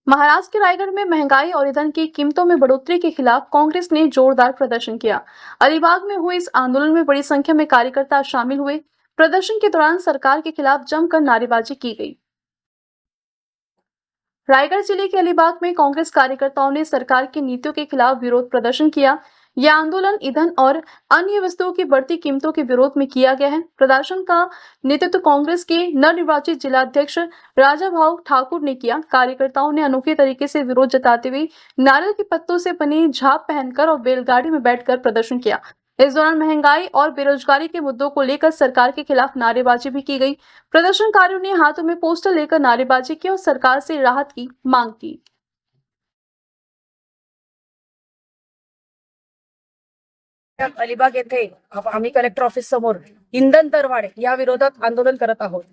महाराष्ट्र के रायगढ़ में महंगाई और ईंधन की कीमतों में बढ़ोतरी के खिलाफ कांग्रेस ने जोरदार प्रदर्शन किया। अलीबाग में हुए इस आंदोलन में बड़ी संख्या में कार्यकर्ता शामिल हुए। प्रदर्शन के दौरान सरकार के खिलाफ जमकर नारेबाजी की गई। रायगढ़ जिले के अलीबाग में कांग्रेस कार्यकर्ताओं ने सरकार की नीतियों के खिलाफ विरोध प्रदर्शन किया। यह आंदोलन ईंधन और अन्य वस्तुओं की बढ़ती कीमतों के विरोध में किया गया है। प्रदर्शन का नेतृत्व कांग्रेस के नवनिर्वाचित जिलाध्यक्ष राजा भाऊ ठाकुर ने किया। कार्यकर्ताओं ने अनोखे तरीके से विरोध जताते हुए नारियल के पत्तों से बनी झाप पहनकर और बैलगाड़ी में बैठकर प्रदर्शन किया। इस दौरान महंगाई और बेरोजगारी के मुद्दों को लेकर सरकार के खिलाफ नारेबाजी भी की गई। प्रदर्शनकारियों ने हाथों में पोस्टर लेकर नारेबाजी की और सरकार से राहत की मांग की। अलिबाग येथे आम्ही कलेक्टर ऑफिस समोर इंधन दरवाढ या विरोधात आंदोलन करत आहोत।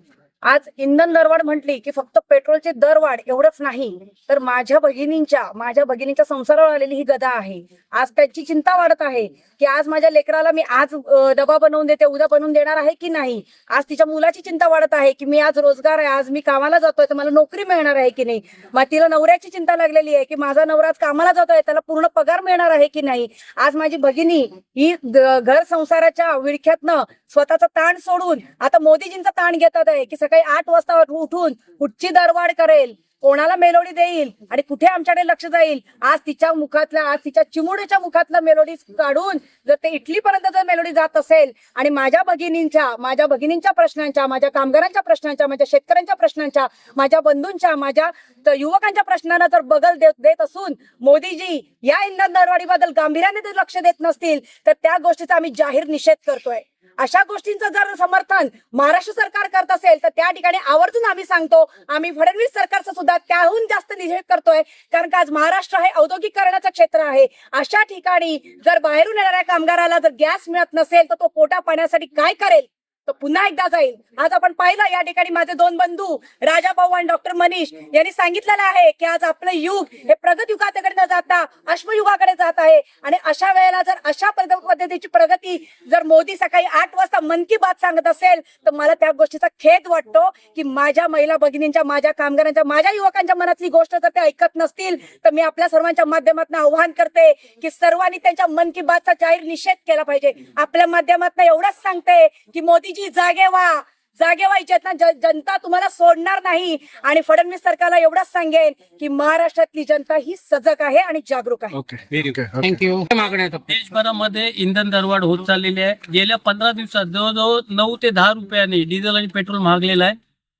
आज इंधन दरवाढ म्हटली की फक्त पेट्रोलचे दरवाढ एवढंच नाही तर माझ्या भगिनीच्या संसारावर आलेली ही गदा आहे। आज त्यांची चिंता वाढत आहे की आज माझ्या लेकराला मी आज डबा बनवून देते, उद्या बनवून देणार आहे की नाही। आज तिच्या मुलाची चिंता वाढत आहे की मी आज रोजगार आहे, आज मी कामाला जातोय तर मला नोकरी मिळणार आहे की नाही। मग तिला नवऱ्याची चिंता लागलेली आहे की माझा नवरा आज कामाला जातोय, त्याला पूर्ण पगार मिळणार आहे की नाही। आज माझी भगिनी ही घर संसाराच्या विळख्यातनं स्वतःचा ताण सोडून आता मोदीजींचा ताण घेतात आहे की सकाळी 8 वाजता उठून कुठची दरवाढ करेल, कोणाला मेलोडी देईल आणि कुठे आमच्याकडे लक्ष जाईल। आज तिच्या चिमुडेच्या मुखातला मेलोडी काढून जर ते इटली पर्यंत जर मेलोडी जात असेल आणि माझ्या भगिनींच्या प्रश्नांच्या, माझ्या कामगारांच्या प्रश्नांच्या, माझ्या शेतकऱ्यांच्या प्रश्नांच्या, माझ्या बंधूंच्या, माझ्या युवकांच्या प्रश्नांना जर बगल देत असून मोदीजी या इंधन दरवाढीबद्दल गांभीर्याने जर लक्ष देत नसतील तर त्या गोष्टीचा आम्ही जाहीर निषेध करतोय। अशा गोष्टींचं जर समर्थन महाराष्ट्र सरकार करत असेल तर त्या ठिकाणी आवर्जून आम्ही सांगतो, आम्ही फडणवीस सरकारचा सुद्धा त्याहून जास्त निषेध करतोय। कारण का आज महाराष्ट्र हे औद्योगिकरणाचं क्षेत्र आहे। अशा ठिकाणी जर बाहेरून येणाऱ्या कामगाराला जर गॅस मिळत नसेल तर तो पोटा पाण्यासाठी काय करेल, तो पुन्हा एकदा जाईल। आज आपण पाहिलं या ठिकाणी माझे 2 बंधू राजा भाऊ आणि डॉक्टर मनीष यांनी सांगितलेलं आहे की आज आपलं युग हे प्रगत युगाकडे न जाता अश्मयुगाकडे जात आहे। आणि अशा वेळेला जर अशा पद्धतीची प्रगती जर मोदी सकाळी 8 वाजता मन की बात सांगत असेल तर मला त्या गोष्टीचा खेद वाटतो की माझ्या महिला भगिनींच्या, माझ्या कामगारांच्या, माझ्या युवकांच्या मनातली गोष्ट जर ते ऐकत नसतील तर मी आपल्या सर्वांच्या माध्यमातून आव्हान करते की सर्वांनी त्यांच्या मन की बातचा जाहीर निषेध केला पाहिजे। आपल्या माध्यमातून एवढंच सांगते की मोदी जागे व्हा जनता तुम्हाला सोडणार नाही। आणि फडणवीस सरकारला एवढंच सांगेन की महाराष्ट्रातली जनता ही सजग आहे आणि जागरूक आहे। थँक्यू। देशभरामध्ये इंधन दरवाढ होत चाललेली आहे। गेल्या 15 दिवसात जवळजवळ 9 ते 10 रुपयांनी डिझेल आणि पेट्रोल महागलेलं आहे।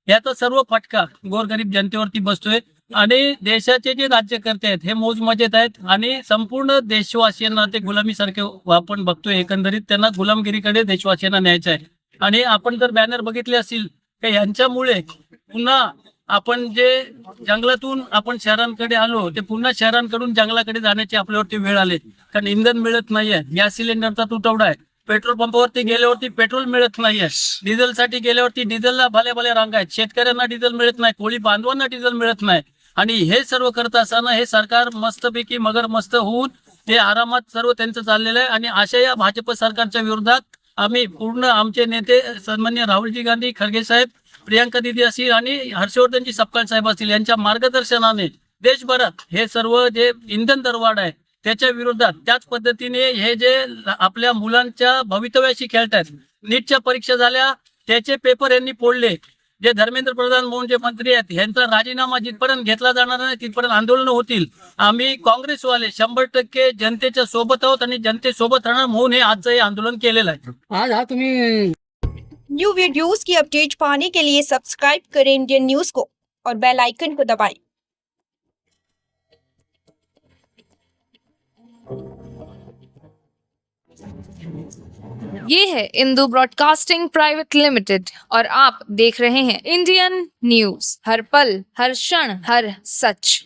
याचा सर्व फटका गोरगरीब जनतेवरती बसतोय आणि देशाचे जे राज्यकर्ते आहेत हे मौजमजेत आहेत आणि संपूर्ण देशवासियांना ते गुलामीसारखे आपण बघतोय। एकंदरीत त्यांना गुलामगिरीकडे देशवासियांना न्यायचं आहे। आणि आपण जर बॅनर बघितले असतील की यांच्यामुळे पुन्हा आपण जे जंगलातून आपण शहरांकडे आलो ते पुन्हा शहरांकडून जंगलाकडे जाण्याची आपल्यावरती वेळ आली। कारण इंधन मिळत नाहीये, गॅस सिलेंडरचा तुटवडा आहे, पेट्रोल पंपावरती गेल्यावरती पेट्रोल मिळत नाहीये, डिझेलसाठी गेल्यावरती डिझेलला भल्या रांगा आहेत, शेतकऱ्यांना डिझेल मिळत नाही, कोळी बांधवांना डिझेल मिळत नाही। आणि हे सर्व करत असताना हे सरकार मस्तपैकी मस्त होऊन ते आरामात सर्व त्यांचं चाललेलं आहे। आणि अशा या भाजप सरकारच्या विरोधात आम्ही पूर्ण आमचे नेते सन्माननीय राहुलजी गांधी खरगे साहेब, प्रियांका दीदी असतील आणि हर्षवर्धनजी सपकाळ साहेब असतील यांच्या मार्गदर्शनाने देशभरात हे सर्व जे इंधन दरवाढ आहे त्याच्या विरोधात त्याच पद्धतीने हे जे आपल्या मुलांच्या भवितव्याशी खेळतात, नीटच्या परीक्षा झाल्या त्याचे पेपर यांनी फोडले, जे धर्मेंद्र प्रधान म्हणून जे मंत्री आहेत यांचा राजीनामा जिथपर्यंत घेतला जाणार नाही तिथपर्यंत आंदोलन होतील। आम्ही काँग्रेसवाले 100% जनतेच्या सोबत आहोत आणि जनतेसोबत राहणार म्हणून हे आजचं हे आंदोलन केलेलं आहे। आज हा तुम्ही न्यू वीडियोस की अपडेट पाने के लिए सब्सक्राइब करें इंडियन न्यूज को और बेल आइकन को दबाएं। ये है इंदू ब्रॉडकास्टिंग प्राइवेट लिमिटेड और आप देख रहे हैं इंडियन न्यूज, हर पल हर क्षण हर सच।